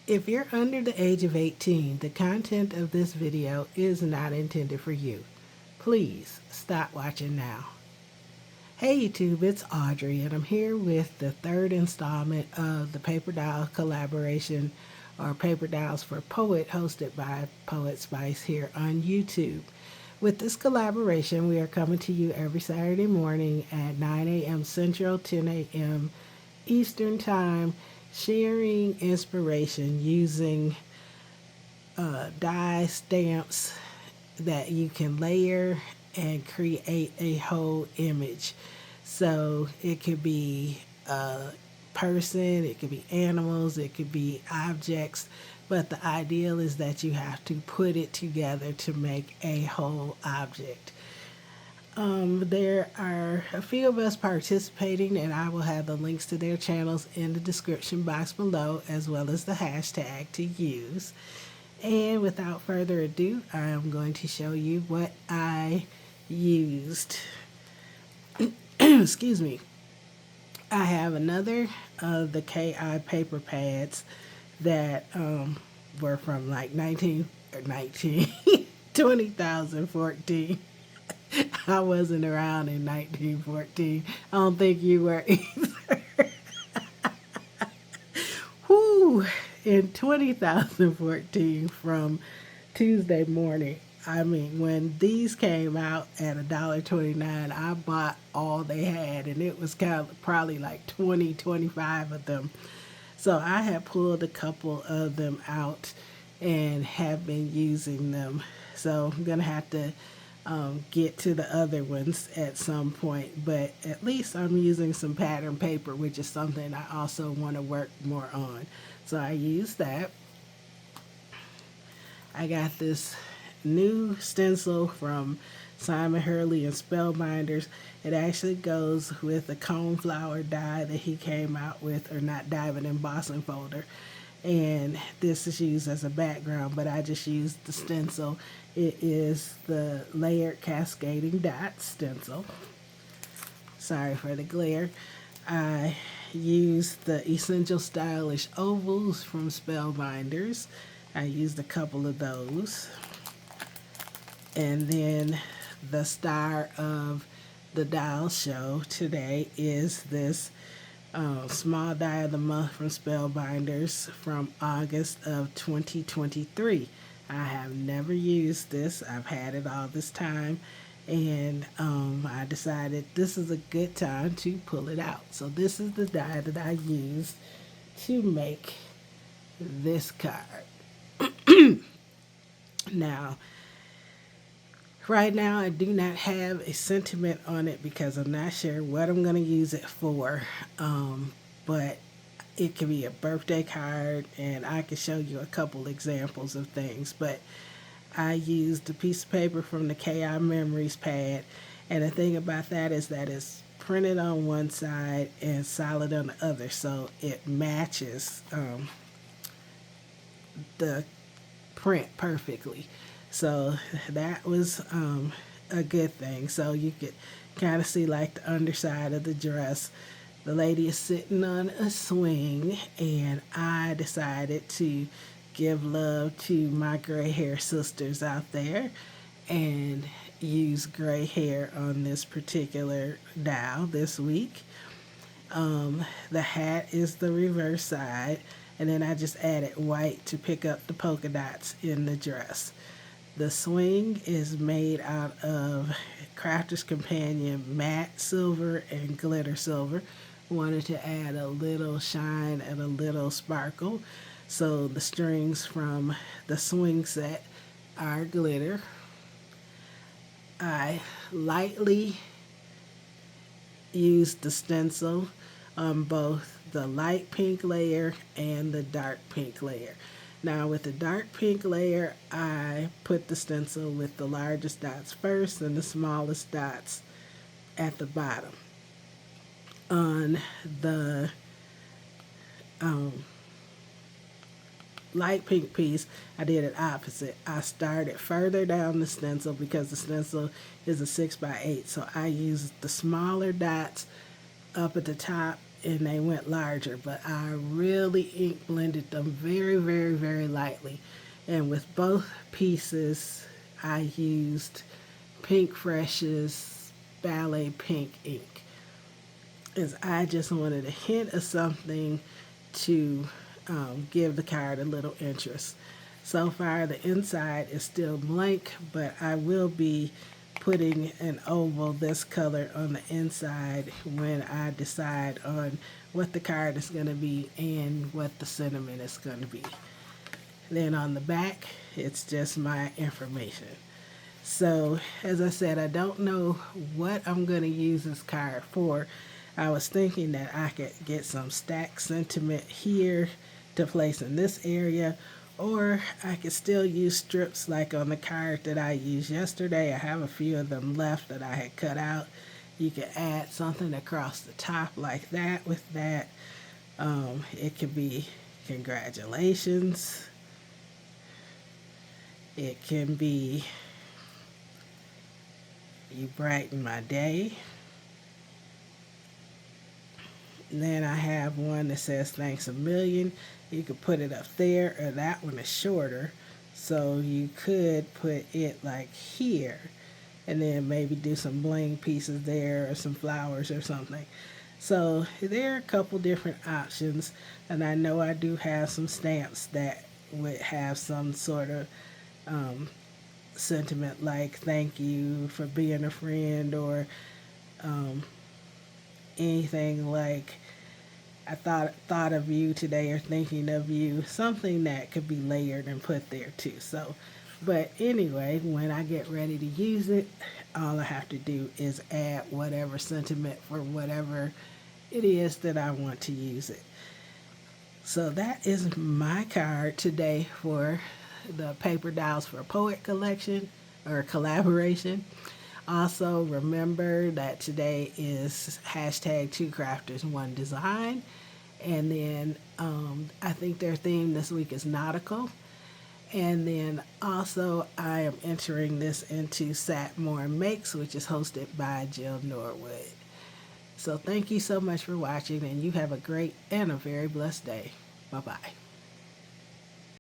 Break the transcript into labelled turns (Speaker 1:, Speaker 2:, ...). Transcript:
Speaker 1: If you're under the age of 18, the content of this video is not intended for you. Please stop watching now. Hey YouTube, it's Audrey, and I'm here with the third installment of the Paper Doll collaboration, or Paper Dolls for Poet, hosted by Poetspice here on YouTube. With this collaboration, we are coming to you every Saturday morning at 9 a.m. Central, 10 a.m. Eastern Time, sharing inspiration using die stamps that you can layer and create a whole image. So it could be a person, it could be animals, it could be objects, but the ideal is that you have to put it together to make a whole object. There are a few of us participating, and I will have the links to their channels in the description box below, as well as the hashtag to use. And without further ado, I am going to show you what I used. Excuse me. I have another of the KI paper pads that were from like 2014. I wasn't around in 1914. I don't think you were either. Whoo! In 2014, from Tuesday morning, I mean, when these came out at $1.29, I bought all they had, and it was kind of probably like 25 of them. So I had pulled a couple of them out and have been using them. So I'm going to have to get to the other ones at some point, but at least I'm using some pattern paper, which is something I also want to work more on. So I used that. I got this new stencil from Simon Hurley and Spellbinders. It actually goes with the coneflower die that he came out with, or not die, but embossing folder. And this is used as a background, but I just used the stencil. It is the layered cascading dot stencil. Sorry for the glare. I used the Essential Stylish ovals from Spellbinders. I used a couple of those. And then the star of the doll show today is this small die of the month from Spellbinders from August of 2023. I have never used this. I've had it all this time, and I decided this is a good time to pull it out. So this is the die that I used to make this card. Now, right now, I do not have a sentiment on it because I'm not sure what I'm going to use it for. But it can be a birthday card, and I can show you a couple examples of things. But I used a piece of paper from the KI Memories pad, and the thing about that is that it's printed on one side and solid on the other, so it matches the print perfectly. So that was a good thing. So you could kind of see like the underside of the dress. The lady is sitting on a swing, and I decided to give love to my gray hair sisters out there and use gray hair on this particular doll this week. The hat is the reverse side, and then I just added white to pick up the polka dots in the dress. The swing is made out of Crafter's Companion matte silver and glitter silver. Wanted to add a little shine and a little sparkle. So the strings from the swing set are glitter. I lightly used the stencil on both the light pink layer and the dark pink layer. Now with the dark pink layer, I put the stencil with the largest dots first and the smallest dots at the bottom. On the light pink piece, I did it opposite. I started further down the stencil because the stencil is a 6x8, so I used the smaller dots up at the top and they went larger, but I really ink blended them very, very, very lightly. And with both pieces, I used Pink Fresh's Ballet Pink ink, as I just wanted a hint of something to give the card a little interest. So far, the inside is still blank, but I will be putting an oval this color on the inside when I decide on what the card is going to be and what the sentiment is going to be. Then on the back, it's just my information. So, as I said, I don't know what I'm going to use this card for. I was thinking that I could get some stacked sentiment here to place in this area, or I could still use strips like on the card that I used yesterday. I have a few of them left that I had cut out. You could add something across the top like that with that. It could be congratulations. It can be you brighten my day. And then I have one that says thanks a million. You could put it up there, or that one is shorter. So you could put it like here, and then maybe do some bling pieces there or some flowers or something. So there are a couple different options, and I know I do have some stamps that would have some sort of sentiment like thank you for being a friend, or anything like I thought of you today, or thinking of you, something that could be layered and put there too. So, but anyway, when I get ready to use it, all I have to do is add whatever sentiment for whatever it is that I want to use it. So that is my card today for the Paper Dolls for Poet collection or collaboration. Also, remember that today is hashtag two crafters, one design. And then I think their theme this week is nautical. And then also, I am entering this into Satmore Makes, which is hosted by Jill Norwood. So thank you so much for watching, and you have a great and a very blessed day. Bye-bye.